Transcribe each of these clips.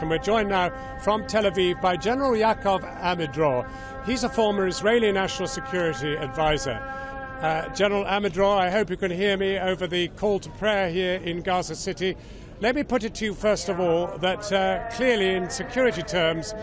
And we're joined now from Tel Aviv by General Yaakov Amidror. He's a former Israeli National Security Advisor. General Amidror, I hope you can hear me over the call to prayer here in Gaza City. Let me put it to you, first of all, that clearly in security terms,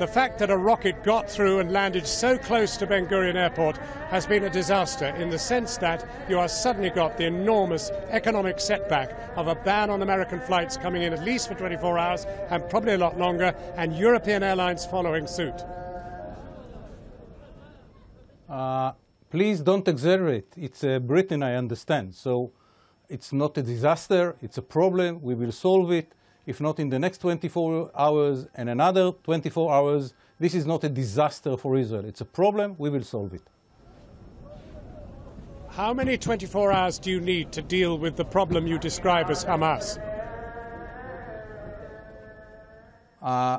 the fact that a rocket got through and landed so close to Ben Gurion Airport has been a disaster, in the sense that you have suddenly got the enormous economic setback of a ban on American flights coming in at least for 24 hours and probably a lot longer, and European airlines following suit. Please don't exaggerate. It's Britain, I understand. So it's not a disaster, it's a problem. We will solve it. If not in the next 24 hours and another 24 hours, this is not a disaster for Israel. It's a problem. We will solve it. How many 24 hours do you need to deal with the problem you describe as Hamas?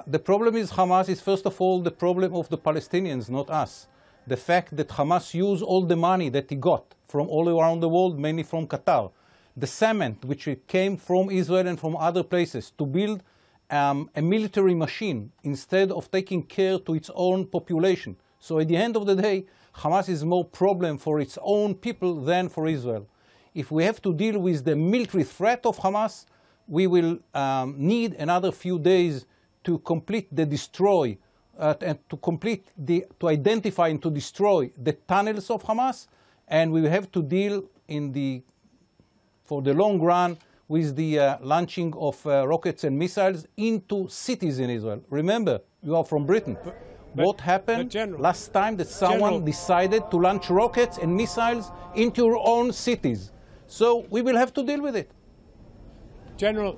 The problem is Hamas is, first of all, the problem of the Palestinians, not us. The fact that Hamas used all the money that he got from all around the world, mainly from Qatar, the cement which came from Israel and from other places to build a military machine instead of taking care to its own population. So at the end of the day, Hamas is more problem for its own people than for Israel. If we have to deal with the military threat of Hamas, we will need another few days to complete the destroy and to identify and to destroy the tunnels of Hamas, and we have to deal for the long run with the launching of rockets and missiles into cities in Israel. Remember, you are from Britain. What happened last time that someone decided to launch rockets and missiles into your own cities? So we will have to deal with it. General,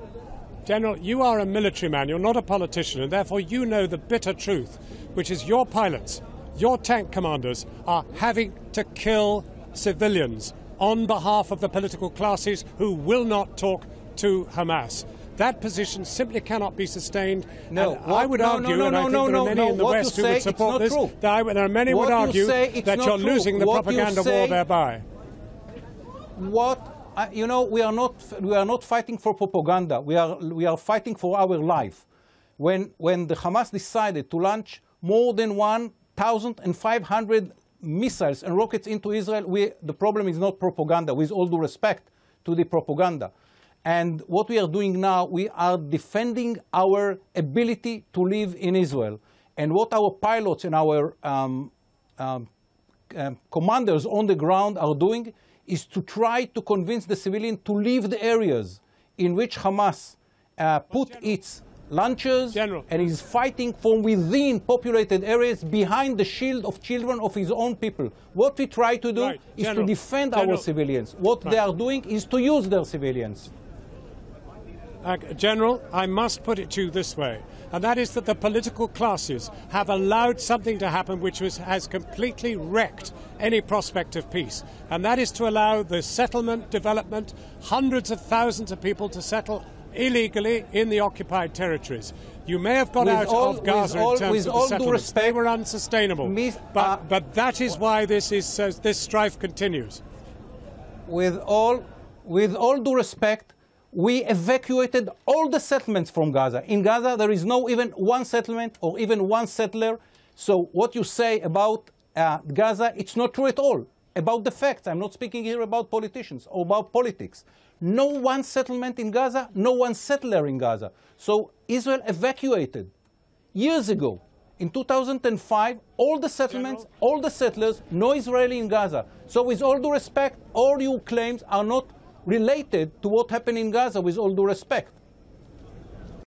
you are a military man, you're not a politician, and therefore you know the bitter truth, which is your pilots, your tank commanders are having to kill civilians on behalf of the political classes who will not talk to Hamas. That position simply cannot be sustained. No, I would argue, and I think there are many in the West who would support this, there are many who would argue that you're losing the propaganda war thereby. You know, we are not fighting for propaganda. We are fighting for our life. When the Hamas decided to launch more than 1,500 missiles and rockets into Israel, the problem is not propaganda, with all due respect to the propaganda. And what we are doing now, we are defending our ability to live in Israel. And what our pilots and our commanders on the ground are doing is to try to convince the civilian to leave the areas in which Hamas put its launchers and is fighting from within populated areas behind the shield of children of his own people. What we try to do is to defend our civilians. What they are doing is to use their civilians. General, I must put it to you this way, and that is that the political classes have allowed something to happen which has completely wrecked any prospect of peace, and that is to allow the settlement, development, hundreds of thousands of people to settle illegally in the occupied territories. You may have got out of Gaza in terms of the settlements. They were unsustainable. But that is why this strife continues. With all due respect, we evacuated all the settlements from Gaza. In Gaza, there is no even one settlement or even one settler. So what you say about Gaza, it's not true at all. About the facts. I'm not speaking here about politicians or about politics. No one settlement in Gaza, no one settler in Gaza. So Israel evacuated years ago. In 2005, all the settlements, all the settlers, no Israeli in Gaza. So with all due respect, all your claims are not related to what happened in Gaza, with all due respect.